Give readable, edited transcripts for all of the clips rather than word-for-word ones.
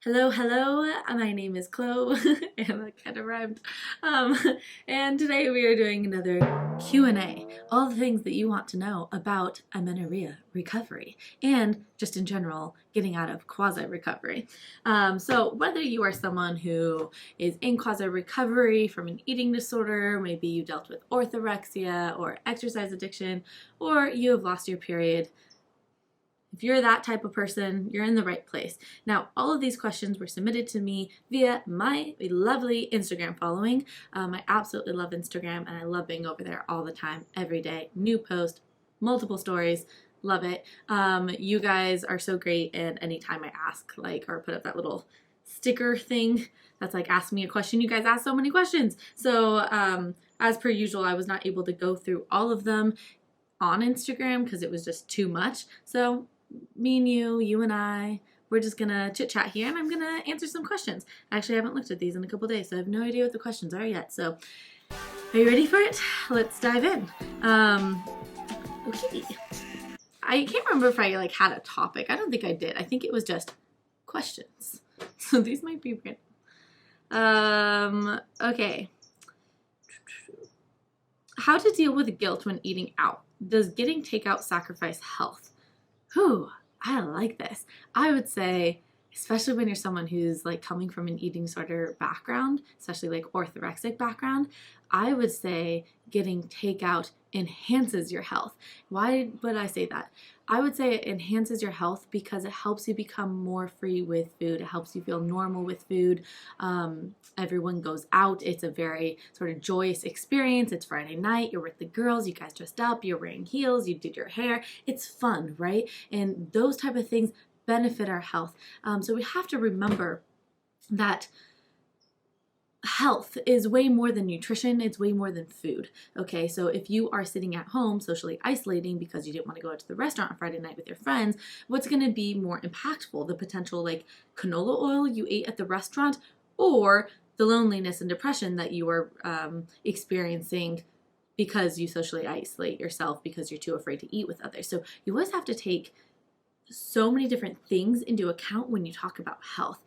Hello, hello, my name is Chloe, and that kind of rhymed. Um, and today we are doing another Q&A, all the things that you want to know about amenorrhea recovery, and just in general, getting out of quasi-recovery. So whether you are someone who is in quasi-recovery from an eating disorder, maybe you dealt with orthorexia or exercise addiction, or you have lost your period, if you're that type of person, you're in the right place. Now, all of these questions were submitted to me via my lovely Instagram following. I absolutely love Instagram, and I love being over there all the time, every day. New post, multiple stories, love it. You guys are so great, and anytime I ask, or put up that little sticker thing that's like, ask me a question, you guys ask so many questions. So as per usual, I was not able to go through all of them on Instagram because it was just too much. So me and you and I, we're just gonna chit chat here, and I'm gonna answer some questions. Actually, I haven't looked at these in a couple days, so I have no idea what the questions are yet. So, are you ready for it? Let's dive in. Okay. I can't remember if I had a topic. I don't think I did. I think it was just questions. So these might be random. Okay. How to deal with guilt when eating out? Does getting takeout sacrifice health? Whew, I like this. I would say, especially when you're someone who's coming from an eating disorder background, especially orthorexic background, I would say getting takeout enhances your health. Why would I say that? I would say it enhances your health because it helps you become more free with food. It helps you feel normal with food. Everyone goes out. It's a very sort of joyous experience. It's Friday night. You're with the girls. You guys dressed up. You're wearing heels. You did your hair. It's fun, right? And those type of things benefit our health. So we have to remember that health is way more than nutrition. It's way more than food. Okay, so if you are sitting at home socially isolating because you didn't want to go out to the restaurant on Friday night with your friends, what's going to be more impactful? The potential canola oil you ate at the restaurant, or the loneliness and depression that you are experiencing because you socially isolate yourself because you're too afraid to eat with others. So you always have to take so many different things into account when you talk about health.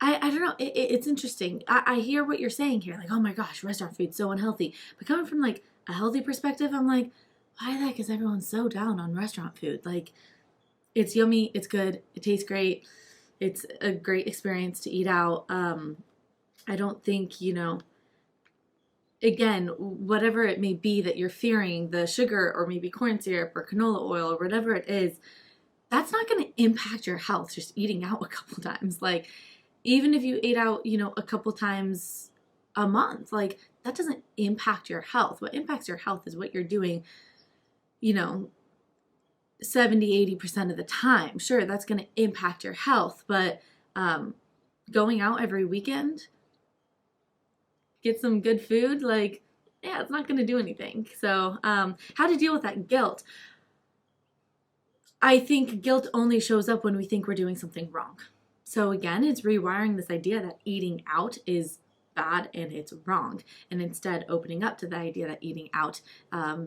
I don't know, it's interesting. I hear what you're saying here, oh my gosh, restaurant food's so unhealthy. But coming from a healthy perspective, I'm like, why the heck is everyone so down on restaurant food? It's yummy, it's good, it tastes great, it's a great experience to eat out. I don't think, again, whatever it may be that you're fearing, the sugar or maybe corn syrup or canola oil or whatever it is, that's not going to impact your health just eating out a couple times. Even if you ate out, a couple times a month, that doesn't impact your health. What impacts your health is what you're doing, 70-80% of the time. Sure, that's going to impact your health, but going out every weekend, get some good food, yeah, it's not going to do anything. So how to deal with that guilt? I think guilt only shows up when we think we're doing something wrong. So again, it's rewiring this idea that eating out is bad and it's wrong, and instead opening up to the idea that eating out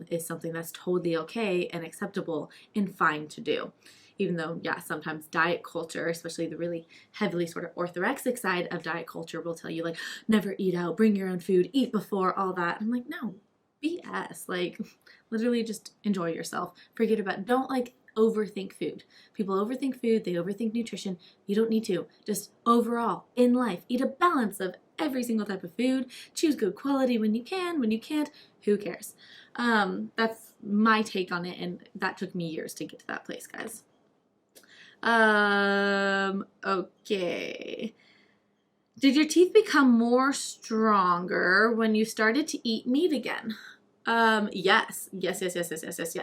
is something that's totally okay and acceptable and fine to do. Even though, yeah, sometimes diet culture, especially the really heavily sort of orthorexic side of diet culture, will tell you never eat out, bring your own food, eat before, all that. I'm no, BS. Literally just enjoy yourself. Forget about, don't overthink food. People overthink food, they overthink nutrition. You don't need to. Just overall, in life, eat a balance of every single type of food. Choose good quality when you can. When you can't, who cares? That's my take on it, and that took me years to get to that place, guys. Okay. Did your teeth become more stronger when you started to eat meat again? Yes.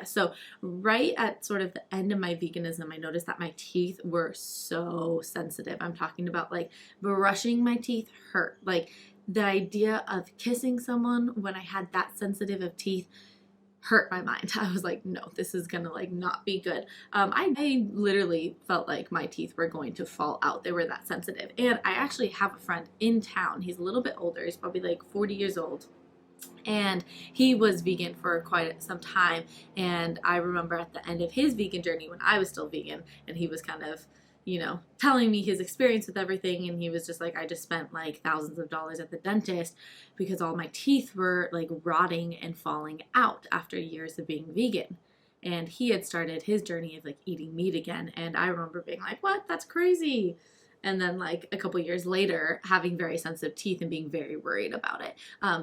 So right at sort of the end of my veganism, I noticed that my teeth were so sensitive. I'm talking about brushing my teeth hurt. The idea of kissing someone when I had that sensitive of teeth hurt my mind. I was no, this is gonna not be good. I literally felt like my teeth were going to fall out. They were that sensitive. And I actually have a friend in town. He's a little bit older. He's probably 40 years old. And he was vegan for quite some time. And I remember at the end of his vegan journey when I was still vegan and he was kind of you know, telling me his experience with everything. And he was just like, I just spent like thousands of dollars at the dentist because all my teeth were like rotting and falling out after years of being vegan. And he had started his journey of like eating meat again. And I remember being like, what? That's crazy. And then like a couple years later, having very sensitive teeth and being very worried about it.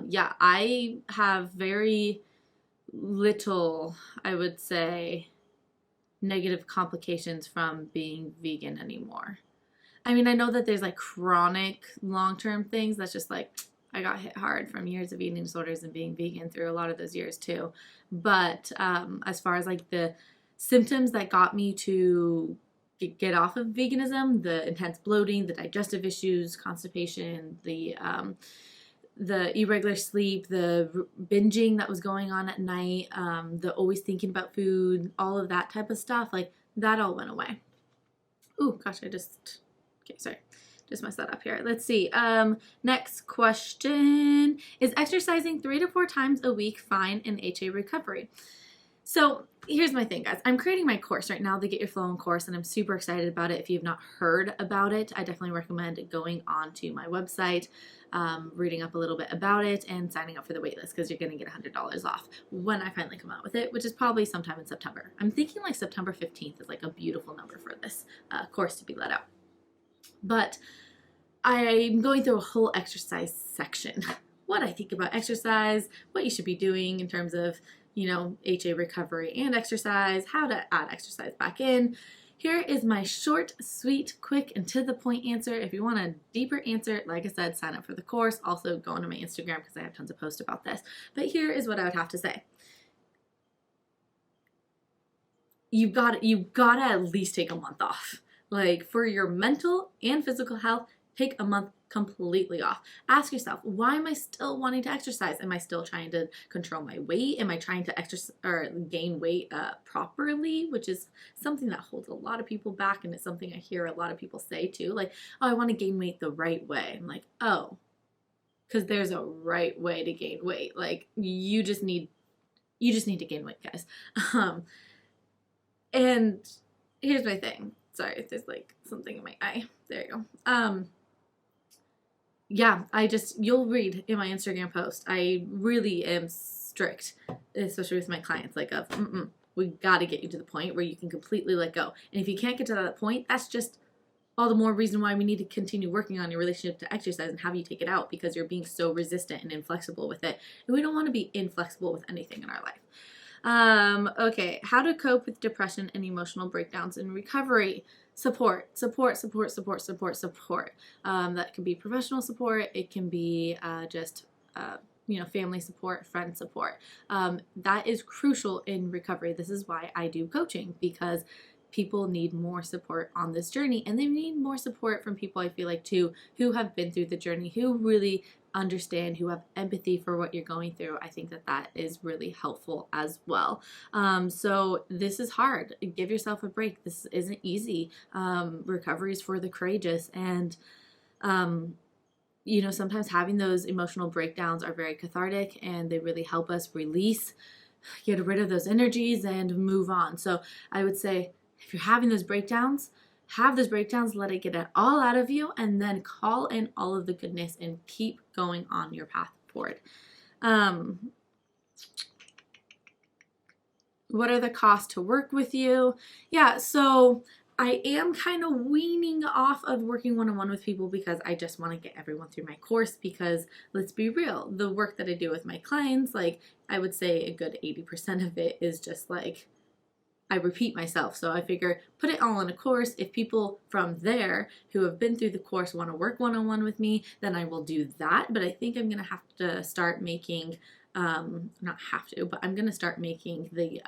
Yeah, I have very little, I would say, negative complications from being vegan anymore. I mean, I know that there's like chronic long-term things that's just like, I got hit hard from years of eating disorders and being vegan through a lot of those years too. But as far as like the symptoms that got me to get off of veganism, the intense bloating, the digestive issues, constipation, the irregular sleep, the binging that was going on at night, the always thinking about food, all of that type of stuff, like that all went away. Ooh, gosh, okay, sorry. Just messed that up here. Let's see. Next question. Is exercising 3 to 4 times a week fine in HA recovery? So here's my thing, guys. I'm creating my course right now, the Get Your Flow On course, and I'm super excited about it. If you've not heard about it, I definitely recommend going onto my website, reading up a little bit about it, and signing up for the waitlist because you're going to get $100 off when I finally come out with it, which is probably sometime in September. I'm thinking like September 15th is like a beautiful number for this course to be let out. But I'm going through a whole exercise section. What I think about exercise, what you should be doing in terms of, you know, HA recovery and exercise, how to add exercise back in. Here is my short, sweet, quick, and to the point answer. If you want a deeper answer, like I said, sign up for the course. Also go onto my Instagram because I have tons of posts about this. But here is what I would have to say. You gotta at least take a month off. Like for your mental and physical health, take a month completely off. Ask yourself, why am I still wanting to exercise? Am I still trying to control my weight? Am I trying to exercise or gain weight properly? Which is something that holds a lot of people back, and it's something I hear a lot of people say too. Like, oh, I want to gain weight the right way. I'm like, oh, because there's a right way to gain weight. Like you just need to gain weight, guys. And here's my thing. Sorry, there's like something in my eye. There you go. Yeah, you'll read in my Instagram post, I really am strict, especially with my clients, like we got to get you to the point where you can completely let go. And if you can't get to that point, that's just all the more reason why we need to continue working on your relationship to exercise and have you take it out, because you're being so resistant and inflexible with it. And we don't want to be inflexible with anything in our life. Okay, how to cope with depression and emotional breakdowns in recovery. Support. That can be professional support. It can be just family support, friend support. That is crucial in recovery. This is why I do coaching, because people need more support on this journey, and they need more support from people, I feel like, too, who have been through the journey, who really understand, who have empathy for what you're going through. I think that is really helpful as well. So this is hard. Give yourself a break. This isn't easy. Recovery is for the courageous, and sometimes having those emotional breakdowns are very cathartic, and they really help us release, get rid of those energies, and move on. So I would say, if you're having those breakdowns, have those breakdowns, let it get it all out of you, and then call in all of the goodness and keep going on your path forward. What are the costs to work with you? Yeah, so I am kind of weaning off of working one-on-one with people because I just want to get everyone through my course, because let's be real, the work that I do with my clients, like I would say a good 80% of it is just like, I repeat myself. So I figure put it all in a course. If people from there who have been through the course want to work one-on-one with me, then I will do that. But I think I'm going to have to start making, not have to, but I'm going to start making the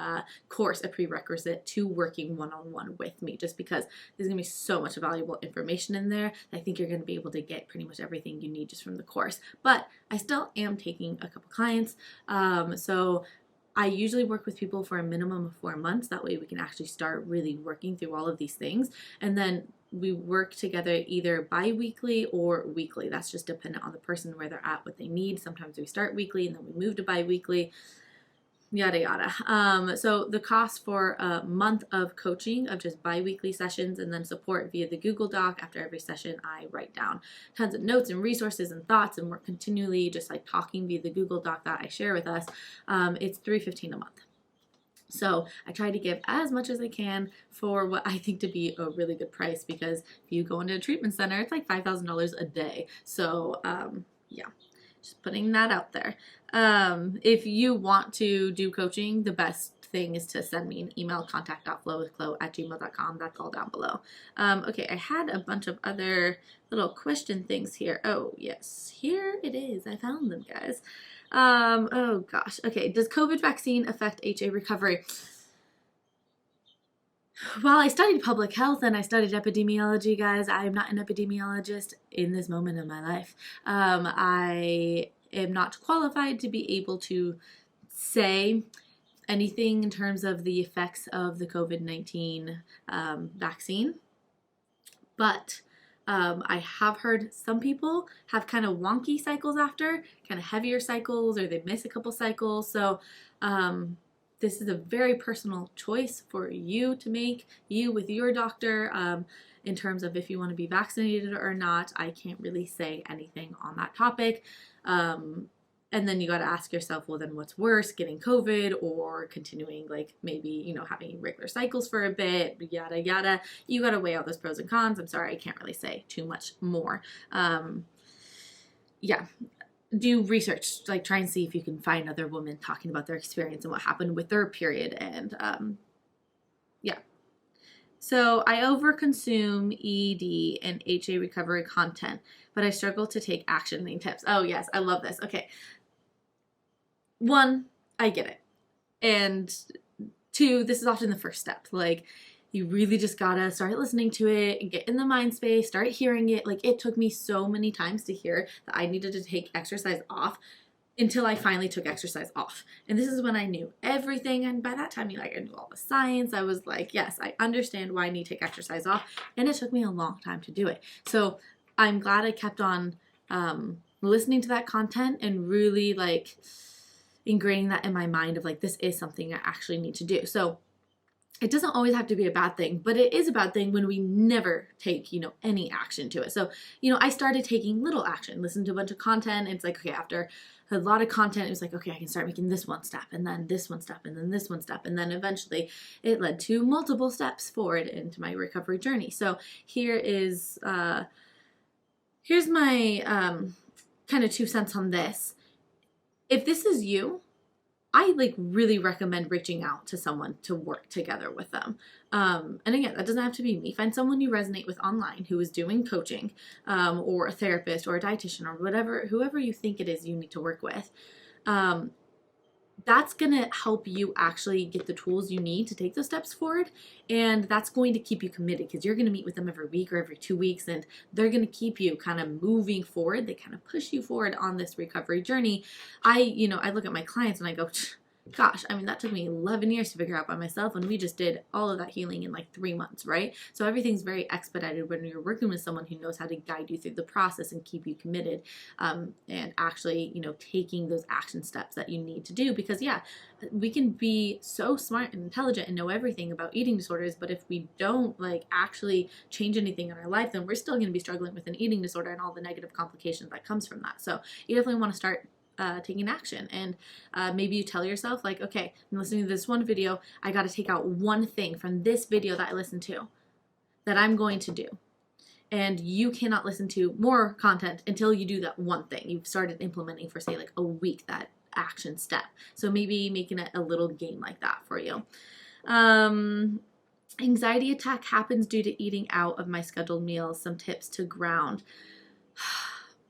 course a prerequisite to working one-on-one with me, just because there's going to be so much valuable information in there. I think you're going to be able to get pretty much everything you need just from the course. But I still am taking a couple clients. So I usually work with people for a minimum of 4 months. That way we can actually start really working through all of these things. And then we work together either bi-weekly or weekly. That's just dependent on the person, where they're at, what they need. Sometimes we start weekly and then we move to bi-weekly. yada yada. So the cost for a month of coaching of just bi-weekly sessions and then support via the Google Doc. After every session, I write down tons of notes and resources and thoughts, and we're continually just like talking via the Google Doc that I share with us. It's $315 a month. So I try to give as much as I can for what I think to be a really good price, because if you go into a treatment center, it's like $5,000 a day. So yeah, just putting that out there. If you want to do coaching, the best thing is to send me an email, contact.flowwithchlo@gmail.com. That's all down below. Okay, I had a bunch of other little question things here. Oh yes, here it is. I found them, guys. Oh gosh. Okay. Does COVID vaccine affect HA recovery? While I studied public health and I studied epidemiology, guys, I am not an epidemiologist in this moment of my life. I am not qualified to be able to say anything in terms of the effects of the COVID-19 vaccine, but I have heard some people have kind of wonky cycles after, kind of heavier cycles, or they miss a couple cycles. So this is a very personal choice for you to make, you with your doctor, in terms of if you want to be vaccinated or not. I can't really say anything on that topic. And then you got to ask yourself, well, then what's worse, getting COVID or continuing, like maybe, you know, having regular cycles for a bit, yada, yada. You got to weigh out those pros and cons. I'm sorry, I can't really say too much more. Yeah. Do research, like try and see if you can find other women talking about their experience and what happened with their period. And yeah. So I overconsume ED and HA recovery content, but I struggle to take action. Any tips? Oh yes, I love this. Okay. One, I get it. And two, this is often the first step. Like, you really just gotta start listening to it and get in the mind space, start hearing it. Like, it took me so many times to hear that I needed to take exercise off until I finally took exercise off. And this is when I knew everything. And by that time, I knew all the science. I was like, yes, I understand why I need to take exercise off. And it took me a long time to do it. So I'm glad I kept on listening to that content and really like ingraining that in my mind of like, this is something I actually need to do. So it doesn't always have to be a bad thing, but it is a bad thing when we never take, you know, any action to it. So, you know, I started taking little action, listened to a bunch of content. It's like, okay, after a lot of content, it was like, okay, I can start making this one step and then this one step and then this one step. And then eventually it led to multiple steps forward into my recovery journey. So here is, here's my kind of 2 cents on this. If this is you, I like really recommend reaching out to someone to work together with them. And again, that doesn't have to be me. Find someone you resonate with online who is doing coaching, or a therapist or a dietitian or whatever, whoever you think it is you need to work with. That's going to help you actually get the tools you need to take those steps forward. And that's going to keep you committed because you're going to meet with them every week or every 2 weeks, and they're going to keep you kind of moving forward. They kind of push you forward on this recovery journey. I look at my clients and I go, gosh, I mean, that took me 11 years to figure out by myself, and we just did all of that healing in like 3 months, right? So everything's very expedited when you're working with someone who knows how to guide you through the process and keep you committed, and actually, you know, taking those action steps that you need to do. Because yeah, we can be so smart and intelligent and know everything about eating disorders, but if we don't like actually change anything in our life, then we're still going to be struggling with an eating disorder and all the negative complications that comes from that. So you definitely want to start taking action. And maybe you tell yourself like, okay, I'm listening to this one video, I got to take out one thing from this video that I listened to that I'm going to do. And you cannot listen to more content until you do that one thing. You've started implementing for say like a week that action step. So maybe making it a little game like that for you. Anxiety attack happens due to eating out of my scheduled meals. Some tips to ground.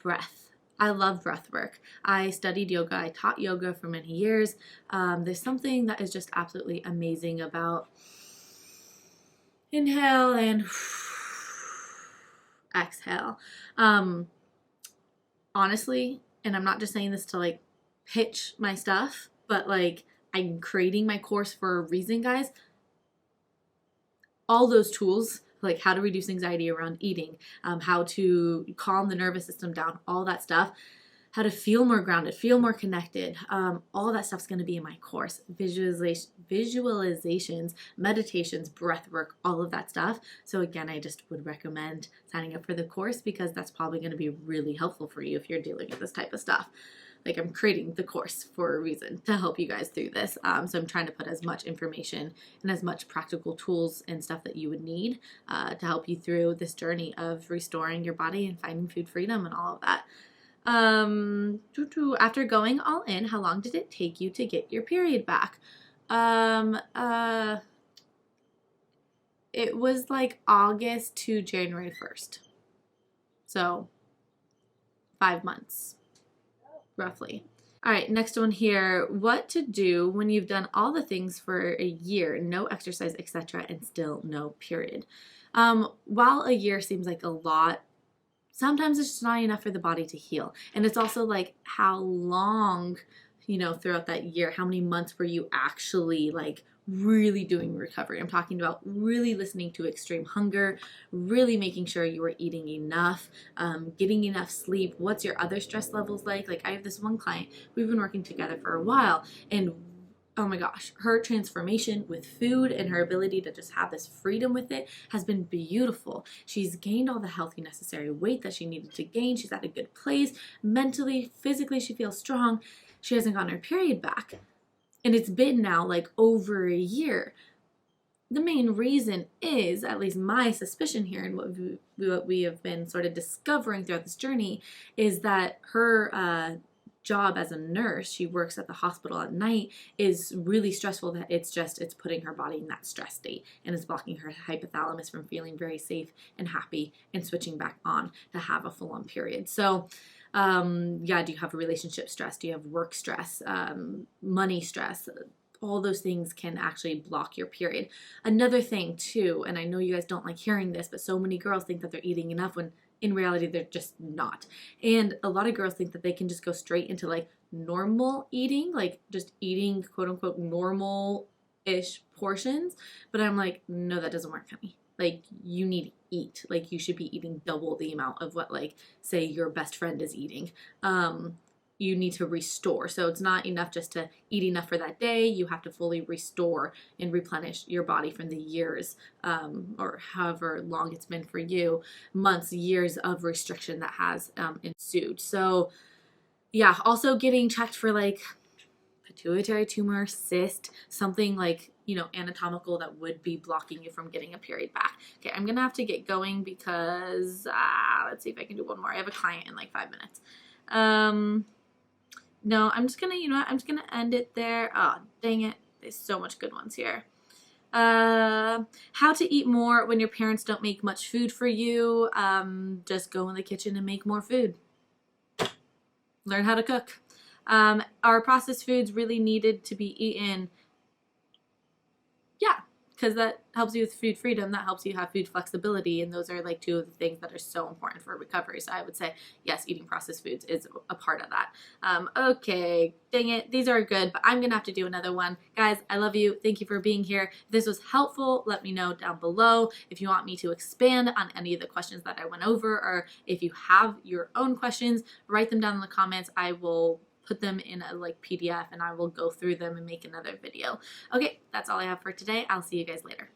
Breath. I love breath work. I studied yoga. I taught yoga for many years. There's something that is just absolutely amazing about inhale and exhale. Honestly, and I'm not just saying this to like pitch my stuff, but like I'm creating my course for a reason, guys. All those tools, like how to reduce anxiety around eating, how to calm the nervous system down, all that stuff how to feel more grounded, feel more connected. All that stuff's going to be in my course. Visualizations, meditations, breath work, all of that stuff. So again, I just would recommend signing up for the course because that's probably going to be really helpful for you if you're dealing with this type of stuff. Like, I'm creating the course for a reason, to help you guys through this. So I'm trying to put as much information and as much practical tools and stuff that you would need to help you through this journey of restoring your body and finding food freedom and all of that. After going all in, how long did it take you to get your period back? It was like August to January 1st. So 5 months, roughly. All right, next one here. What to do when you've done all the things for a year, no exercise, etc., and still no period? While a year seems like a lot, sometimes it's just not enough for the body to heal. And it's also like how long, throughout that year, how many months were you actually like really doing recovery? I'm talking about really listening to extreme hunger, really making sure you were eating enough, getting enough sleep. What's your other stress levels like? Like, I have this one client, we've been working together for a while, and oh my gosh, her transformation with food and her ability to just have this freedom with it has been beautiful. She's gained all the healthy necessary weight that she needed to gain. She's at a good place. Mentally, physically, she feels strong. She hasn't gotten her period back. And it's been now like over a year. The main reason is, at least my suspicion here and what we have been sort of discovering throughout this journey, is that her job as a nurse, she works at the hospital at night, is really stressful. That it's putting her body in that stress state, and it's blocking her hypothalamus from feeling very safe and happy and switching back on to have a full-on period. So do you have relationship stress? Do you have work stress, money stress? All those things can actually block your period. Another thing too, and I know you guys don't like hearing this, but so many girls think that they're eating enough when in reality they're just not. And a lot of girls think that they can just go straight into like normal eating, like just eating quote unquote normal-ish portions. But I'm like, no, that doesn't work, honey. Like, you need to eat. Like, you should be eating double the amount of what, like, say your best friend is eating. You need to restore. So it's not enough just to eat enough for that day. You have to fully restore and replenish your body from the years, or however long it's been for you, months, years of restriction that has ensued. So yeah, also getting checked for like pituitary tumor, cyst, something like, anatomical that would be blocking you from getting a period back. Okay, I'm gonna have to get going because let's see if I can do one more. I have a client in like 5 minutes. No, I'm just gonna, I'm just gonna end it there. Oh, dang it. There's so much good ones here. How to eat more when your parents don't make much food for you. Just go in the kitchen and make more food. Learn how to cook. Are processed foods really needed to be eaten? Yeah, because that helps you with food freedom. That helps you have food flexibility. And those are like two of the things that are so important for recovery. So I would say, yes, eating processed foods is a part of that. Okay, dang it. These are good, but I'm going to have to do another one. Guys, I love you. Thank you for being here. If this was helpful, let me know down below. If you want me to expand on any of the questions that I went over, or if you have your own questions, write them down in the comments. I will put them in a like PDF and I will go through them and make another video. Okay, that's all I have for today. I'll see you guys later.